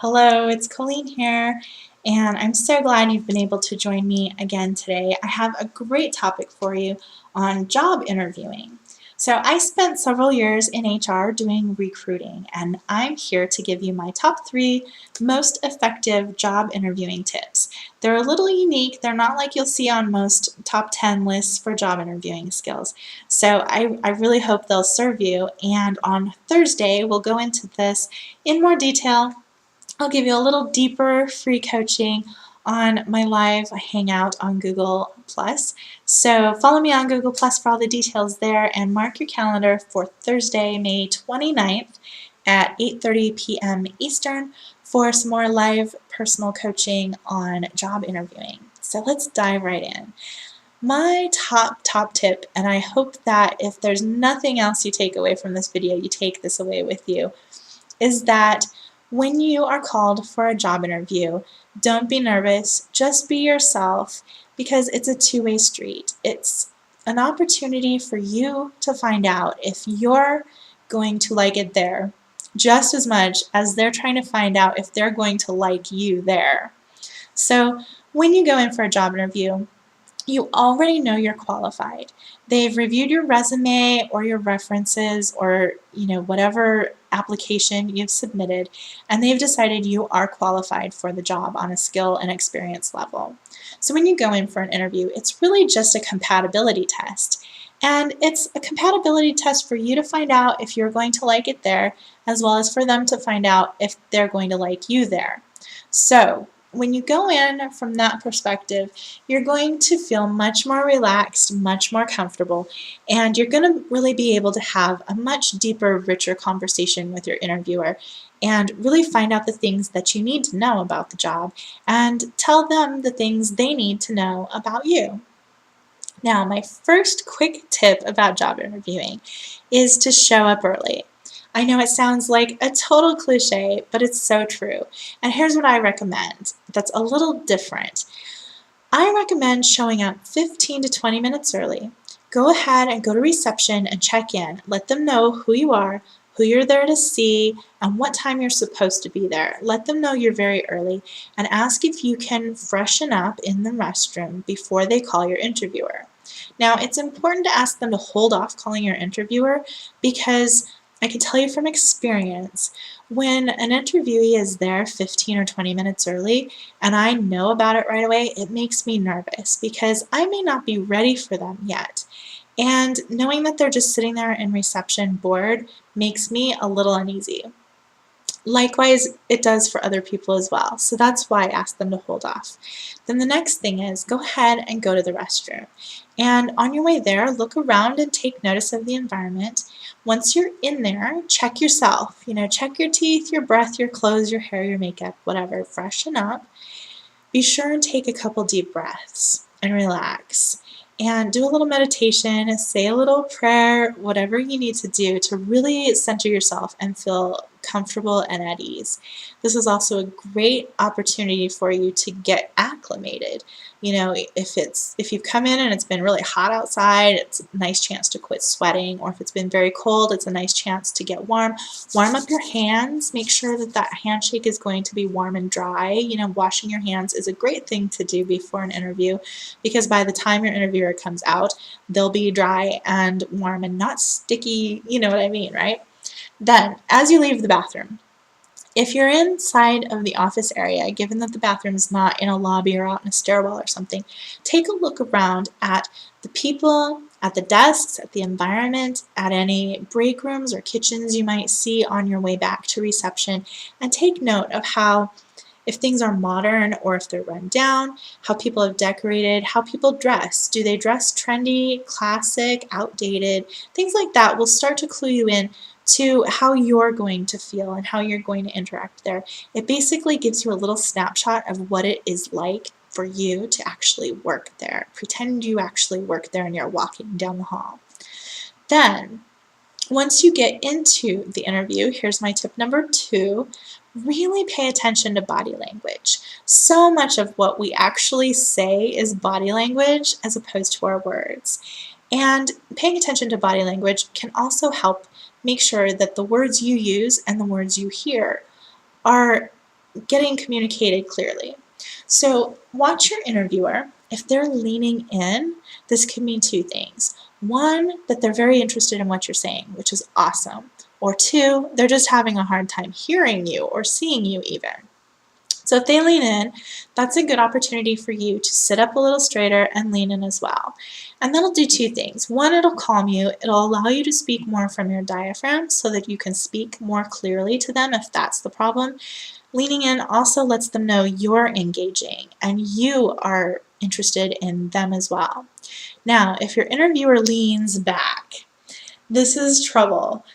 Hello, it's Colleen here, and I'm so glad you've been able to join me again today. I have a great topic for you on job interviewing. So, I spent several years in HR doing recruiting, and I'm here to give you my top 3 most effective job interviewing tips. They're a little unique, they're not like you'll see on most top 10 lists for job interviewing skills. So, I really hope they'll serve you, and on Thursday, we'll go into this in more detail. I'll give you a little deeper free coaching on my live hangout on Google+. So follow me on Google+ for all the details there, and mark your calendar for Thursday, May 29th at 8:30 p.m. Eastern for some more live personal coaching on job interviewing. So let's dive right in. My top tip, and I hope that if there's nothing else you take away from this video, you take this away with you, is that when you are called for a job interview, don't be nervous, just be yourself, because it's a two-way street. It's an opportunity for you to find out if you're going to like it there just as much as they're trying to find out if they're going to like you there. So when you go in for a job interview, you already know you're qualified. They've reviewed your resume or your references or whatever application you've submitted, and they've decided you are qualified for the job on a skill and experience level. So when you go in for an interview, it's really just a compatibility test. And it's a compatibility test for you to find out if you're going to like it there, as well as for them to find out if they're going to like you there. So when you go in from that perspective, you're going to feel much more relaxed, much more comfortable, and you're going to really be able to have a much deeper, richer conversation with your interviewer and really find out the things that you need to know about the job and tell them the things they need to know about you. Now, my first quick tip about job interviewing is to show up early. I know it sounds like a total cliche, but it's so true. And here's what I recommend that's a little different. I recommend showing up 15 to 20 minutes early. Go ahead and go to reception and check in. Let them know who you are, who you're there to see, and what time you're supposed to be there. Let them know you're very early and ask if you can freshen up in the restroom before they call your interviewer. Now, it's important to ask them to hold off calling your interviewer because I can tell you from experience, when an interviewee is there 15 or 20 minutes early and I know about it right away, it makes me nervous because I may not be ready for them yet. And knowing that they're just sitting there in reception bored makes me a little uneasy. Likewise, it does for other people as well. So that's why I ask them to hold off. Then the next thing is go ahead and go to the restroom. And on your way there, look around and take notice of the environment. Once you're in there, check yourself. Check your teeth, your breath, your clothes, your hair, your makeup, whatever. Freshen up. Be sure and take a couple deep breaths and relax. And do a little meditation, say a little prayer, whatever you need to do to really center yourself and feel comfortable and at ease. This is also a great opportunity for you to get acclimated. If you've come in and it's been really hot outside, it's a nice chance to quit sweating, or if it's been very cold, it's a nice chance to get warm. Warm up your hands. Make sure that handshake is going to be warm and dry. Washing your hands is a great thing to do before an interview because by the time your interviewer comes out, they'll be dry and warm and not sticky. You know what I mean, right? Then, as you leave the bathroom, if you're inside of the office area, given that the bathroom is not in a lobby or out in a stairwell or something, take a look around at the people, at the desks, at the environment, at any break rooms or kitchens you might see on your way back to reception, and take note of how, if things are modern or if they're run down, how people have decorated, how people dress. Do they dress trendy, classic, outdated? Things like that will start to clue you in to how you're going to feel and how you're going to interact there. It basically gives you a little snapshot of what it is like for you to actually work there. Pretend you actually work there and you're walking down the hall. Then, once you get into the interview, here's my tip number 2. Really pay attention to body language. So much of what we actually say is body language as opposed to our words. And paying attention to body language can also help make sure that the words you use and the words you hear are getting communicated clearly. So watch your interviewer. If they're leaning in, this can mean two things. One, that they're very interested in what you're saying, which is awesome. Or two, they're just having a hard time hearing you or seeing you even. So if they lean in, that's a good opportunity for you to sit up a little straighter and lean in as well. And that'll do two things. One, it'll calm you. It'll allow you to speak more from your diaphragm so that you can speak more clearly to them if that's the problem. Leaning in also lets them know you're engaging and you are interested in them as well. Now, if your interviewer leans back, this is trouble.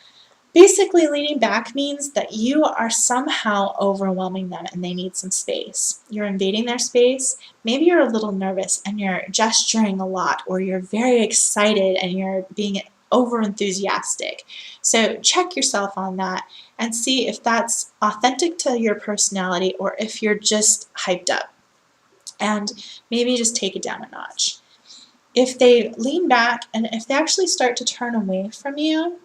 Basically, leaning back means that you are somehow overwhelming them and they need some space. You're invading their space. Maybe you're a little nervous and you're gesturing a lot, or you're very excited and you're being over enthusiastic. So check yourself on that and see if that's authentic to your personality or if you're just hyped up. And maybe just take it down a notch. If they lean back and if they actually start to turn away from you,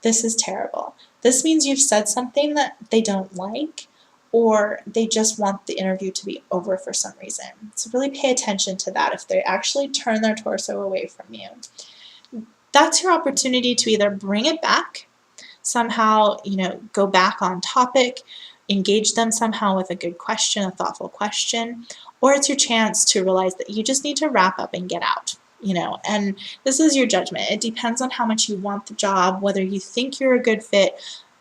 this is terrible. This means you've said something that they don't like, or they just want the interview to be over for some reason. So really pay attention to that if they actually turn their torso away from you. That's your opportunity to either bring it back, somehow, go back on topic, engage them somehow with a good question, a thoughtful question, or it's your chance to realize that you just need to wrap up and get out. And this is your judgment. It depends on how much you want the job, whether you think you're a good fit.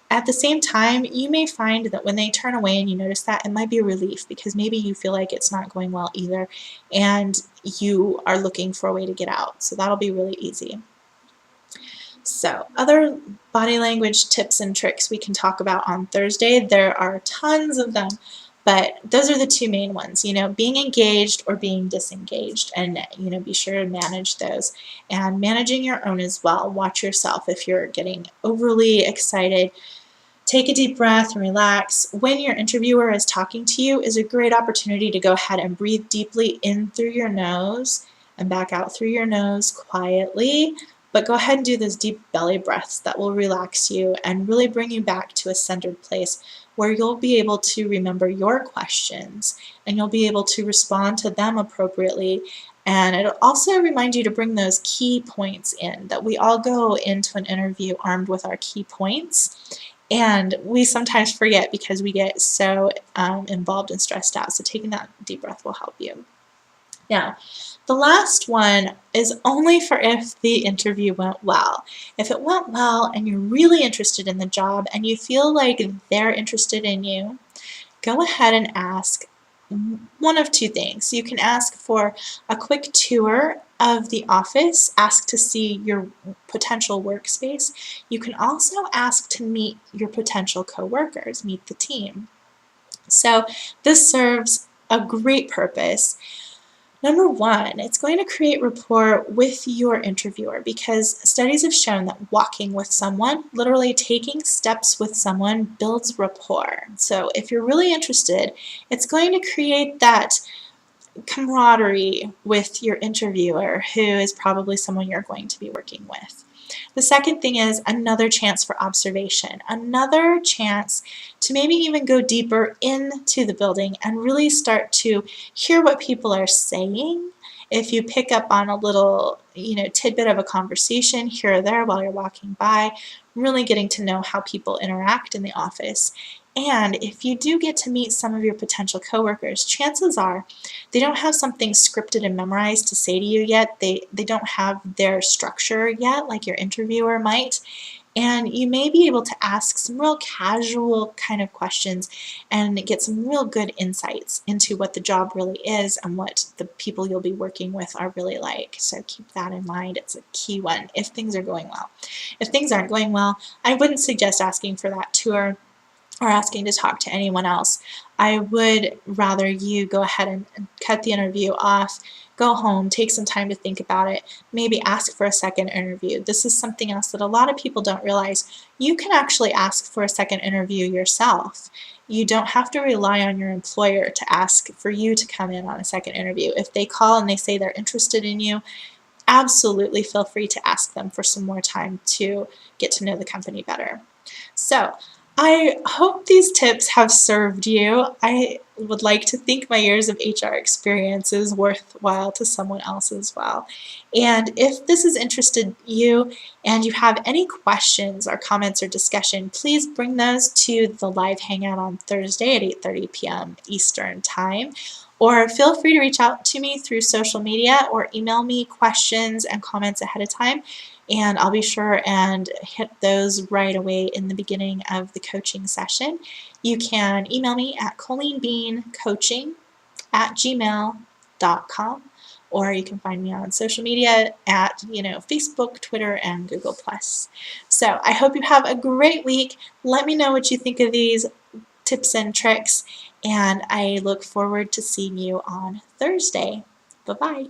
At the same time, you may find that when they turn away and you notice that, it might be a relief because maybe you feel like it's not going well either and you are looking for a way to get out. So that'll be really easy. So other body language tips and tricks we can talk about on Thursday. There are tons of them. But those are the two main ones, being engaged or being disengaged, and, be sure to manage those. And managing your own as well. Watch yourself if you're getting overly excited. Take a deep breath and relax. When your interviewer is talking to you is a great opportunity to go ahead and breathe deeply in through your nose and back out through your nose quietly. But go ahead and do those deep belly breaths that will relax you and really bring you back to a centered place where you'll be able to remember your questions and you'll be able to respond to them appropriately. And it'll also remind you to bring those key points in, that we all go into an interview armed with our key points. And we sometimes forget because we get so involved and stressed out. So taking that deep breath will help you. Now, the last one is only for if the interview went well. If it went well and you're really interested in the job and you feel like they're interested in you, go ahead and ask one of two things. You can ask for a quick tour of the office, ask to see your potential workspace. You can also ask to meet your potential coworkers, meet the team. So this serves a great purpose. Number one, it's going to create rapport with your interviewer because studies have shown that walking with someone, literally taking steps with someone, builds rapport. So if you're really interested, it's going to create that camaraderie with your interviewer, who is probably someone you're going to be working with. The second thing is another chance for observation, another chance to maybe even go deeper into the building and really start to hear what people are saying. If you pick up on a little, tidbit of a conversation here or there while you're walking by, really getting to know how people interact in the office. And if you do get to meet some of your potential coworkers, chances are they don't have something scripted and memorized to say to you yet. They don't have their structure yet, like your interviewer might. And you may be able to ask some real casual kind of questions and get some real good insights into what the job really is and what the people you'll be working with are really like. So keep that in mind. It's a key one if things are going well. If things aren't going well, I wouldn't suggest asking for that tour or asking to talk to anyone else. I would rather you go ahead and cut the interview off, go home, take some time to think about it, maybe ask for a second interview. This is something else that a lot of people don't realize. You can actually ask for a second interview yourself. You don't have to rely on your employer to ask for you to come in on a second interview. If they call and they say they're interested in you, absolutely feel free to ask them for some more time to get to know the company better. So, I hope these tips have served you. I would like to think my years of HR experience is worthwhile to someone else as well. And if this has interested you and you have any questions or comments or discussion, please bring those to the live hangout on Thursday at 8:30 p.m. Eastern Time. Or feel free to reach out to me through social media or email me questions and comments ahead of time, and I'll be sure and hit those right away in the beginning of the coaching session. You can email me at colleenbeancoaching@gmail.com, or you can find me on social media at Facebook, Twitter, and Google+. So I hope you have a great week. Let me know what you think of these tips and tricks, and I look forward to seeing you on Thursday. Bye-bye.